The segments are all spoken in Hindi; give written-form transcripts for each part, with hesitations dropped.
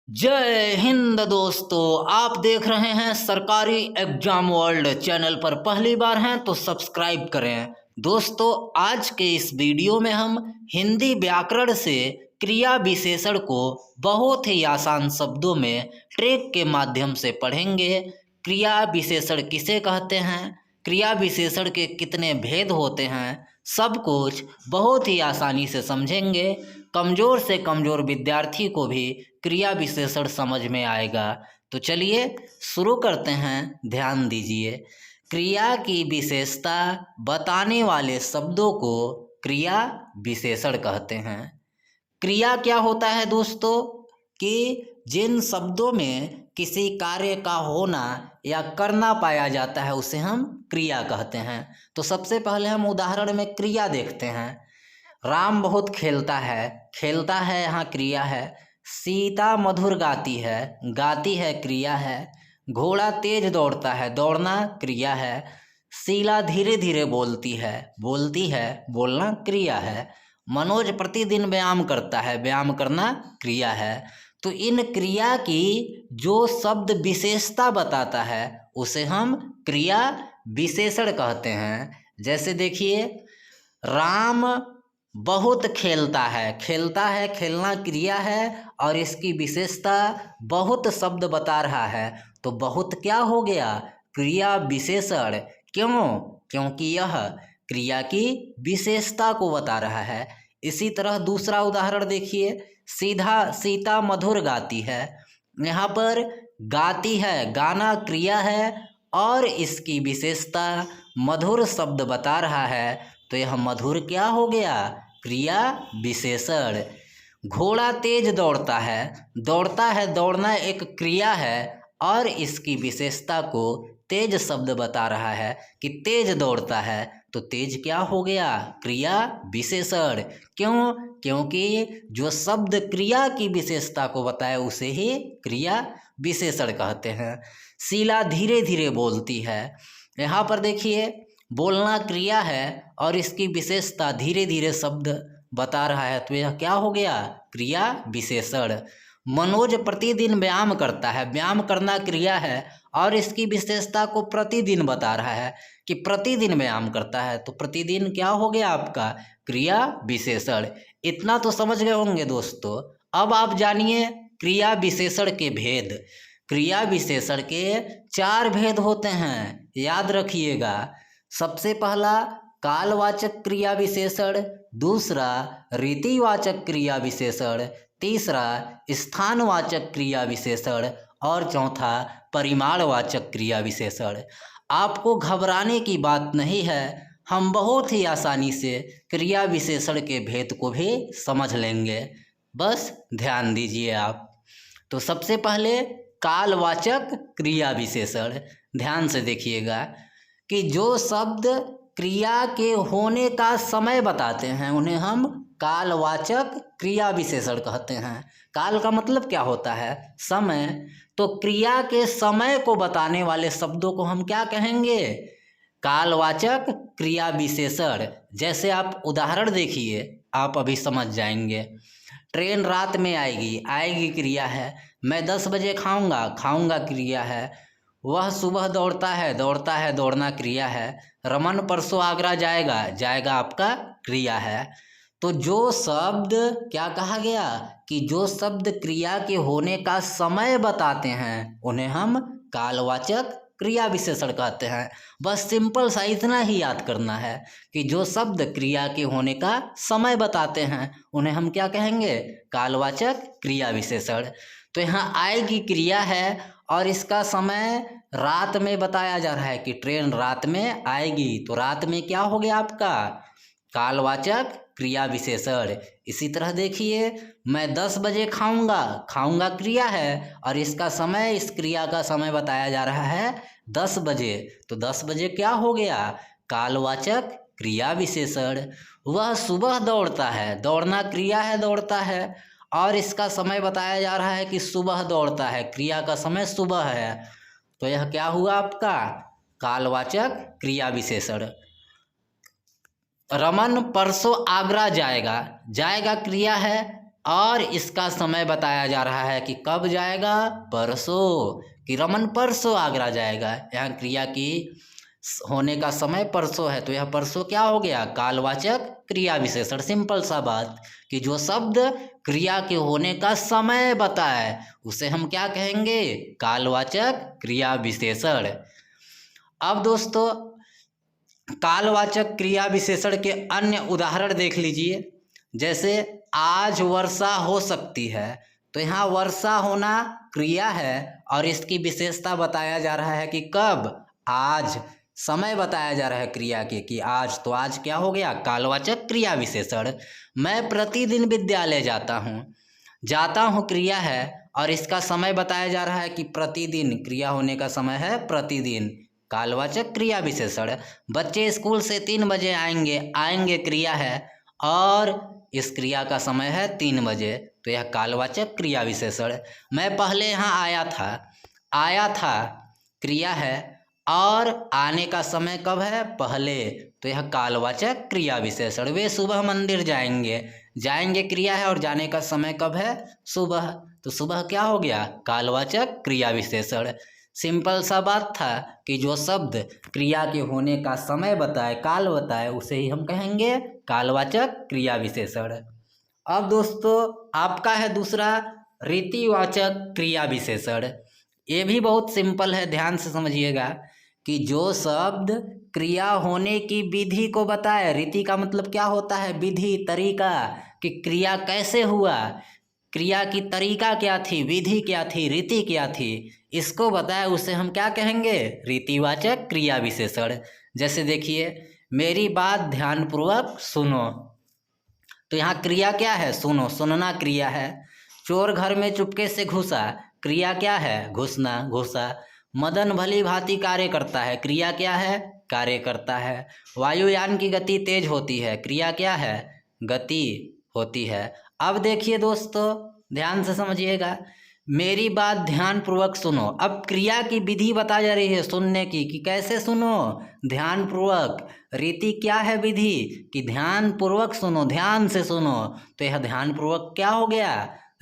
जय हिंद दोस्तों, आप देख रहे हैं सरकारी एग्जाम वर्ल्ड। चैनल पर पहली बार हैं तो सब्सक्राइब करें। दोस्तों, आज के इस वीडियो में हम हिंदी व्याकरण से क्रिया विशेषण को बहुत ही आसान शब्दों में ट्रिक के माध्यम से पढ़ेंगे। क्रिया विशेषण किसे कहते हैं, क्रिया विशेषण के कितने भेद होते हैं, सब कुछ बहुत ही आसानी से समझेंगे। कमज़ोर से कमज़ोर विद्यार्थी को भी क्रिया विशेषण समझ में आएगा। तो चलिए शुरू करते हैं, ध्यान दीजिए। क्रिया की विशेषता बताने वाले शब्दों को क्रिया विशेषण कहते हैं। क्रिया क्या होता है दोस्तों, कि जिन शब्दों में किसी कार्य का होना या करना पाया जाता है उसे हम क्रिया कहते हैं। तो सबसे पहले हम उदाहरण में क्रिया देखते हैं। राम बहुत खेलता है यहाँ क्रिया है। सीता मधुर गाती है क्रिया है। घोड़ा तेज दौड़ता है, दौड़ना क्रिया है। शीला धीरे धीरे बोलती है, बोलना क्रिया है। मनोज प्रतिदिन व्यायाम करता है, व्यायाम करना क्रिया है। तो इन क्रिया की जो शब्द विशेषता बताता है उसे हम क्रिया विशेषण कहते हैं। जैसे देखिए, राम बहुत खेलता है, खेलना क्रिया है और इसकी विशेषता बहुत शब्द बता रहा है। तो बहुत क्या हो गया, क्रिया विशेषण। क्यों? क्योंकि यह क्रिया की विशेषता को बता रहा है। इसी तरह दूसरा उदाहरण देखिए, सीता मधुर गाती है। यहाँ पर गाती है, गाना क्रिया है और इसकी विशेषता मधुर शब्द बता रहा है। तो यह मधुर क्या हो गया, क्रिया विशेषण। घोड़ा तेज दौड़ता है, दौड़ना एक क्रिया है और इसकी विशेषता को तेज शब्द बता रहा है कि तेज दौड़ता है। तो तेज क्या हो गया, क्रिया विशेषण। क्यों? क्योंकि जो शब्द क्रिया की विशेषता को बताए उसे ही क्रिया विशेषण कहते हैं। शीला धीरे धीरे बोलती है। यहाँ पर देखिए, बोलना क्रिया है और इसकी विशेषता धीरे धीरे शब्द बता रहा है। तो यह क्या हो गया, क्रिया विशेषण। मनोज प्रतिदिन व्यायाम करता है, व्यायाम करना क्रिया है और इसकी विशेषता को प्रतिदिन बता रहा है कि प्रतिदिन व्यायाम करता है। तो प्रतिदिन क्या हो गया आपका, क्रिया विशेषण। इतना तो समझ गए होंगे दोस्तों। अब आप जानिए क्रिया विशेषण के भेद। क्रिया विशेषण के 4 भेद होते हैं, याद रखिएगा। सबसे पहला कालवाचक क्रिया विशेषण, दूसरा रीतिवाचक क्रिया विशेषण, तीसरा स्थानवाचक क्रिया विशेषण और चौथा परिमाणवाचक क्रिया विशेषण। आपको घबराने की बात नहीं है, हम बहुत ही आसानी से क्रिया विशेषण के भेद को भी समझ लेंगे, बस ध्यान दीजिए आप। तो सबसे पहले कालवाचक क्रिया विशेषण, ध्यान से देखिएगा कि जो शब्द क्रिया के होने का समय बताते हैं उन्हें हम कालवाचक क्रिया विशेषण कहते हैं। काल का मतलब क्या होता है, समय। तो क्रिया के समय को बताने वाले शब्दों को हम क्या कहेंगे, कालवाचक क्रिया विशेषण। जैसे आप उदाहरण देखिए, आप अभी समझ जाएंगे। ट्रेन रात में आएगी क्रिया है। मैं 10 बजे खाऊंगा क्रिया है। वह सुबह दौड़ता है, दौड़ना क्रिया है। रमन परसों आगरा जाएगा आपका क्रिया है। तो जो शब्द क्या कहा गया, कि जो शब्द क्रिया के होने का समय बताते हैं उन्हें हम कालवाचक क्रिया विशेषण कहते हैं। बस सिंपल सा इतना ही याद करना है कि जो शब्द क्रिया के होने का समय बताते हैं उन्हें हम क्या कहेंगे, कालवाचक क्रिया विशेषण। तो यहाँ आएगी क्रिया है और इसका समय रात में बताया जा रहा है कि ट्रेन रात में आएगी। तो रात में क्या हो गया आपका, कालवाचक क्रिया विशेषण। इसी तरह देखिए, मैं 10 बजे खाऊंगा क्रिया है और इसका समय, इस क्रिया का समय बताया जा रहा है 10 बजे। तो 10 बजे क्या हो गया, कालवाचक क्रिया विशेषण। वह सुबह दौड़ता है, दौड़ना क्रिया है, दौड़ता है और इसका समय बताया जा रहा है कि सुबह दौड़ता है, क्रिया का समय सुबह है। तो यह क्या हुआ आपका, कालवाचक क्रिया विशेषण। रमन परसों आगरा जाएगा क्रिया है और इसका समय बताया जा रहा है कि कब जाएगा, परसों, कि रमन परसों आगरा जाएगा। यहाँ क्रिया की होने का समय परसों है, तो यह परसों क्या हो गया, कालवाचक क्रिया विशेषण। सिंपल सा बात कि जो शब्द क्रिया के होने का समय बताए उसे हम क्या कहेंगे, कालवाचक क्रिया विशेषण। अब दोस्तों कालवाचक क्रिया विशेषण के अन्य उदाहरण देख लीजिए। जैसे आज वर्षा हो सकती है, तो यहाँ वर्षा होना क्रिया है और इसकी विशेषता बताया जा रहा है कि कब, आज। समय बताया जा रहा है क्रिया के कि आज, तो आज क्या हो गया, कालवाचक क्रिया विशेषण। मैं प्रतिदिन विद्यालय जाता हूँ क्रिया है और इसका समय बताया जा रहा है कि प्रतिदिन, क्रिया होने का समय है प्रतिदिन, कालवाचक क्रिया विशेषण। बच्चे स्कूल से 3 बजे आएंगे क्रिया है और इस क्रिया का समय है 3 बजे, तो यह कालवाचक क्रिया विशेषण। मैं पहले यहाँ आया था क्रिया है और आने का समय कब है, पहले, तो यह कालवाचक क्रिया विशेषण। वे सुबह मंदिर जाएंगे क्रिया है और जाने का समय कब है, सुबह, तो सुबह क्या हो गया, कालवाचक क्रिया विशेषण। सिंपल सा बात था कि जो शब्द क्रिया के होने का समय बताए, काल बताए, उसे ही हम कहेंगे कालवाचक क्रिया विशेषण। अब दोस्तों आपका है दूसरा रीतिवाचक क्रिया विशेषण। ये भी बहुत सिंपल है, ध्यान से समझिएगा कि जो शब्द क्रिया होने की विधि को बताए, रीति का मतलब क्या होता है, विधि, तरीका, कि क्रिया कैसे हुआ, क्रिया की तरीका क्या थी, विधि क्या थी, रीति क्या थी, इसको बताए, उसे हम क्या कहेंगे, रीतिवाचक क्रिया विशेषण। जैसे देखिए, मेरी बात ध्यानपूर्वक सुनो, तो यहाँ क्रिया क्या है, सुनो, सुनना क्रिया है। चोर घर में चुपके से घुसा, क्रिया क्या है, घुसा। मदन भली भांति कार्य करता है, क्रिया क्या है, कार्य करता है। वायुयान की गति तेज होती है, क्रिया क्या है, गति होती है। अब देखिए दोस्तों ध्यान से समझिएगा, मेरी बात ध्यानपूर्वक सुनो। अब क्रिया की विधि बताई जा रही है सुनने की, कि कैसे सुनो, ध्यानपूर्वक। रीति क्या है, विधि, कि ध्यानपूर्वक सुनो, ध्यान से सुनो, तो यह ध्यानपूर्वक क्या हो गया,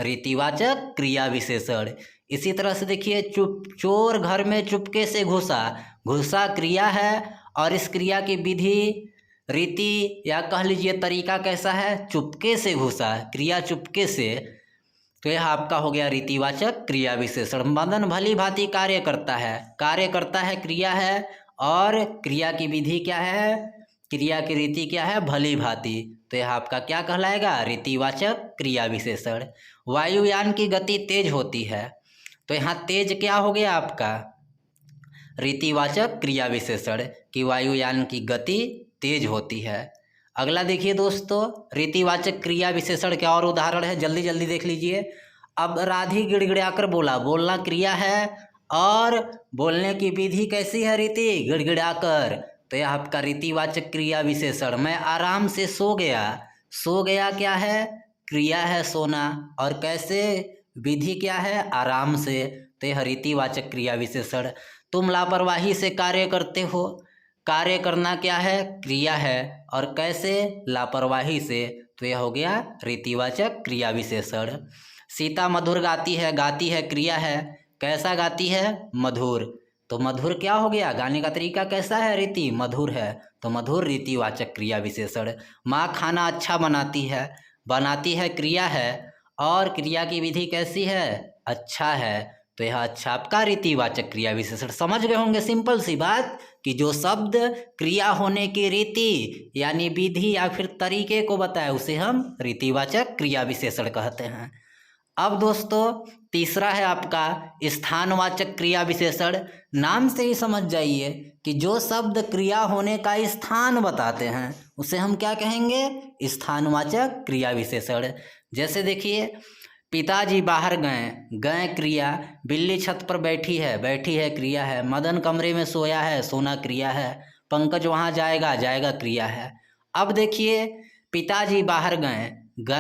रीतिवाचक क्रिया विशेषण। इसी तरह से देखिए, चोर घर में चुपके से घुसा क्रिया है और इस क्रिया की विधि, रीति या कह लीजिए तरीका कैसा है, चुपके से घुसा, क्रिया चुपके से, तो यह आपका हो गया रीतिवाचक क्रिया विशेषण। मदन भली भांति कार्य करता है क्रिया है और क्रिया की विधि क्या है, क्रिया की रीति क्या है, भली भांति, तो यह आपका क्या कहलाएगा, रीतिवाचक क्रिया विशेषण। वायुयान की गति तेज होती है, तो यहाँ तेज क्या हो गया आपका, रीतिवाचक क्रिया विशेषण, कि वायुयान की गति तेज होती है। अगला देखिए दोस्तों, रीतिवाचक क्रिया विशेषण के और उदाहरण है, जल्दी जल्दी देख लीजिए। अब राधी गिड़गिड़ाकर बोला, बोलना क्रिया है और बोलने की विधि कैसी है, रीति, गिड़गिड़ाकर, तो यह आपका रीतिवाचक क्रिया विशेषण। मैं आराम से सो गया क्या है, क्रिया है सोना, और कैसे, विधि क्या है, आराम से, तो यह रीतिवाचक क्रिया विशेषण। तुम लापरवाही से कार्य करते हो, कार्य करना क्या है, क्रिया है, और कैसे, लापरवाही से, तो यह हो गया रीतिवाचक क्रिया विशेषण। सीता मधुर गाती है क्रिया है, कैसा गाती है, मधुर, तो मधुर क्या हो गया, गाने का तरीका कैसा है, रीति, मधुर है, तो मधुर रीतिवाचक क्रिया विशेषण। माँ खाना अच्छा बनाती है क्रिया है और क्रिया की विधि कैसी है, अच्छा है, तो यह अच्छा आपका रीतिवाचक क्रिया विशेषण। समझ गए होंगे, सिंपल सी बात कि जो शब्द क्रिया होने की रीति यानी विधि या फिर तरीके को बताए उसे हम रीतिवाचक क्रिया विशेषण कहते हैं। अब दोस्तों तीसरा है आपका स्थानवाचक क्रिया विशेषण। नाम से ही समझ जाइए कि जो शब्द क्रिया होने का स्थान बताते हैं उसे हम क्या कहेंगे, स्थानवाचक क्रिया विशेषण। जैसे देखिए, पिताजी बाहर गए क्रिया, बिल्ली छत पर बैठी है क्रिया है, मदन कमरे में सोया है, सोना क्रिया है, पंकज वहाँ जाएगा क्रिया है। अब देखिए, पिताजी बाहर गए,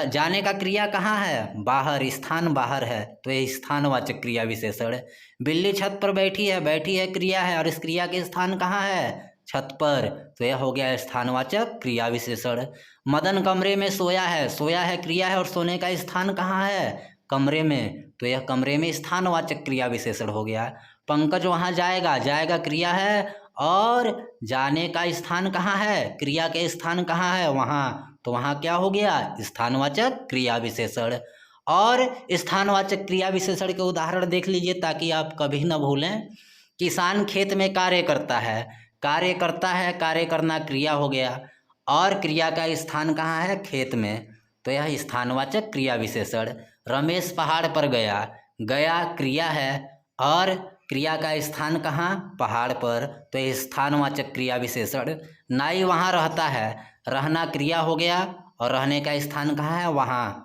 जाने का क्रिया कहाँ है, बाहर, स्थान बाहर है, तो यह स्थानवाचक क्रिया विशेषण। बिल्ली छत पर बैठी है क्रिया है और इस क्रिया के स्थान कहाँ है, छत पर, तो यह हो गया स्थानवाचक क्रिया विशेषण। मदन कमरे में सोया है, सोया है क्रिया है और सोने का स्थान कहाँ है, कमरे में, तो यह कमरे में स्थानवाचक क्रिया विशेषण हो गया। पंकज वहाँ जाएगा, जाएगा क्रिया है और जाने का स्थान कहाँ है, क्रिया के स्थान कहाँ है, वहाँ, तो वहाँ क्या हो गया, स्थानवाचक क्रिया विशेषण। और स्थानवाचक क्रिया विशेषण के उदाहरण देख लीजिए ताकि आप कभी न भूलें। किसान खेत में कार्य करता है, कार्य करता है, कार्य करना क्रिया हो गया और क्रिया का स्थान कहाँ है, खेत में, तो यह स्थानवाचक क्रिया विशेषण। रमेश पहाड़ पर गया, गया क्रिया है और क्रिया का स्थान कहाँ, पहाड़ पर, तो यह स्थानवाचक क्रिया विशेषण। नाई वहाँ रहता है, रहना क्रिया हो गया और रहने का स्थान कहाँ है, वहाँ।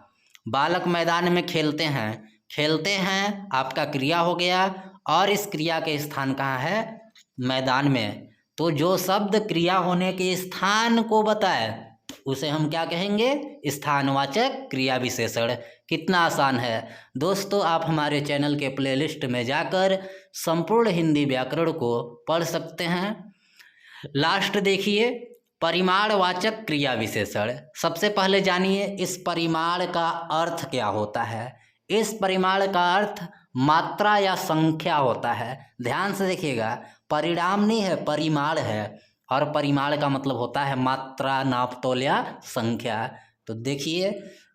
बालक मैदान में खेलते हैं, खेलते हैं आपका क्रिया हो गया और इस क्रिया के स्थान कहाँ है, मैदान में। तो जो शब्द क्रिया होने के स्थान को बताए उसे हम क्या कहेंगे, स्थानवाचक क्रिया विशेषण। कितना आसान है दोस्तों, आप हमारे चैनल के प्लेलिस्ट में जाकर संपूर्ण हिंदी व्याकरण को पढ़ सकते हैं। लास्ट देखिए, परिमाणवाचक क्रिया विशेषण। सबसे पहले जानिए इस परिमाण का अर्थ क्या होता है। इस परिमाण का अर्थ मात्रा या संख्या होता है। ध्यान से देखिएगा, परिणाम नहीं है, परिमाण है और परिमाण का मतलब होता है मात्रा, नाप तोल या संख्या। तो देखिए,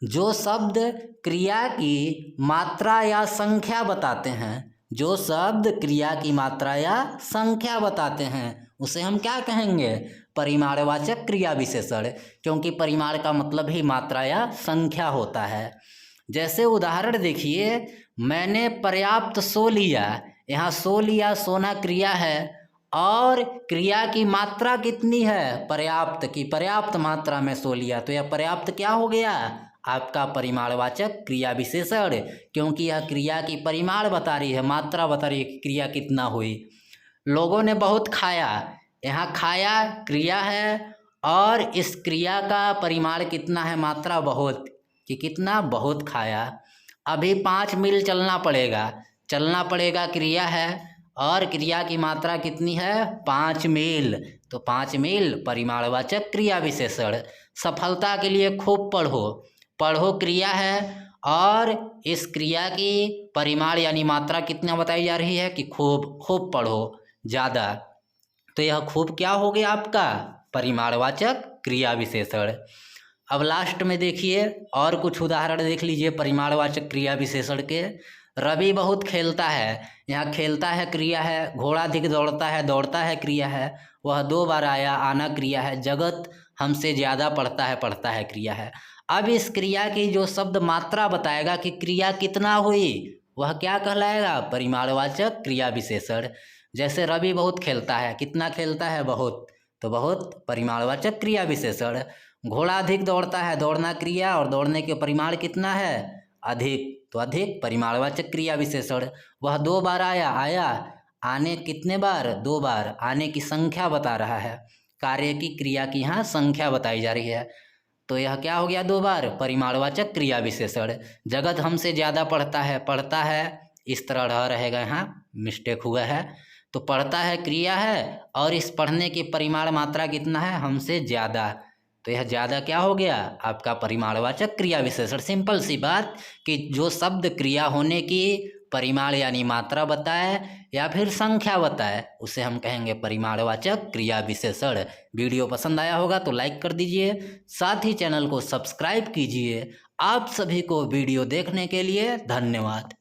जो शब्द क्रिया की मात्रा या संख्या बताते हैं, जो शब्द क्रिया की मात्रा या संख्या बताते हैं उसे हम क्या कहेंगे, परिमाणवाचक क्रिया विशेषण, क्योंकि परिमाण का मतलब ही मात्रा या संख्या होता है। जैसे उदाहरण देखिए, मैंने पर्याप्त सो लिया, यहाँ सो लिया सोना क्रिया है और क्रिया की मात्रा कितनी है, पर्याप्त की, पर्याप्त मात्रा में सो लिया, तो यह पर्याप्त क्या हो गया, आपका परिमाणवाचक क्रिया विशेषण, क्योंकि यह क्रिया की परिमाण बता रही है, मात्रा बता रही है कि क्रिया कितना हुई। लोगों ने बहुत खाया, यहाँ खाया क्रिया है और इस क्रिया का परिमाण कितना है, मात्रा बहुत, कि कितना, बहुत खाया। अभी 5 मील चलना पड़ेगा, चलना पड़ेगा क्रिया है और क्रिया की मात्रा कितनी है, 5 मील, तो 5 मील परिमाणवाचक क्रिया विशेषण। सफलता के लिए खूब पढ़ो, पढ़ो क्रिया है और इस क्रिया की परिमाण यानी मात्रा कितना बताई जा रही है कि खूब, खूब पढ़ो, ज़्यादा, तो यह खूब क्या हो गया आपका, परिमाणवाचक क्रिया विशेषण। अब लास्ट में देखिए और कुछ उदाहरण देख लीजिए परिमाणवाचक क्रिया विशेषण के। रवि बहुत खेलता है, यहाँ खेलता है क्रिया है, घोड़ा अधिक दौड़ता है, दौड़ता है क्रिया है, वह 2 बार आया, आना क्रिया है, जगत हमसे ज़्यादा पढ़ता है क्रिया है। अब इस क्रिया की जो शब्द मात्रा बताएगा कि क्रिया कितना हुई, वह क्या कहलाएगा, परिमाणवाचक क्रिया विशेषण। जैसे रवि बहुत खेलता है, कितना खेलता है, बहुत, तो बहुत परिमाणवाचक क्रिया विशेषण। घोड़ा अधिक दौड़ता है, दौड़ना क्रिया और दौड़ने के परिमाण कितना है, अधिक, तो अधिक परिमाणवाचक क्रिया विशेषण। वह 2 बार आया, आया, आने कितने बार, 2 बार, आने की संख्या बता रहा है, कार्य की क्रिया की यहाँ संख्या बताई जा रही है, तो यह क्या हो गया, 2 बार, परिमाणवाचक क्रिया विशेषण। जगत हमसे ज़्यादा पढ़ता है, इस तरह रहेगा, यहाँ मिस्टेक हुआ है, तो पढ़ता है क्रिया है और इस पढ़ने की परिमाण मात्रा कितना है, हमसे ज़्यादा, तो यह ज़्यादा क्या हो गया, आपका परिमाणवाचक क्रिया विशेषण। सिंपल सी बात कि जो शब्द क्रिया होने की परिमाण यानी मात्रा बताए या फिर संख्या बताए उसे हम कहेंगे परिमाणवाचक क्रिया विशेषण। वीडियो पसंद आया होगा तो लाइक कर दीजिए, साथ ही चैनल को सब्सक्राइब कीजिए। आप सभी को वीडियो देखने के लिए धन्यवाद।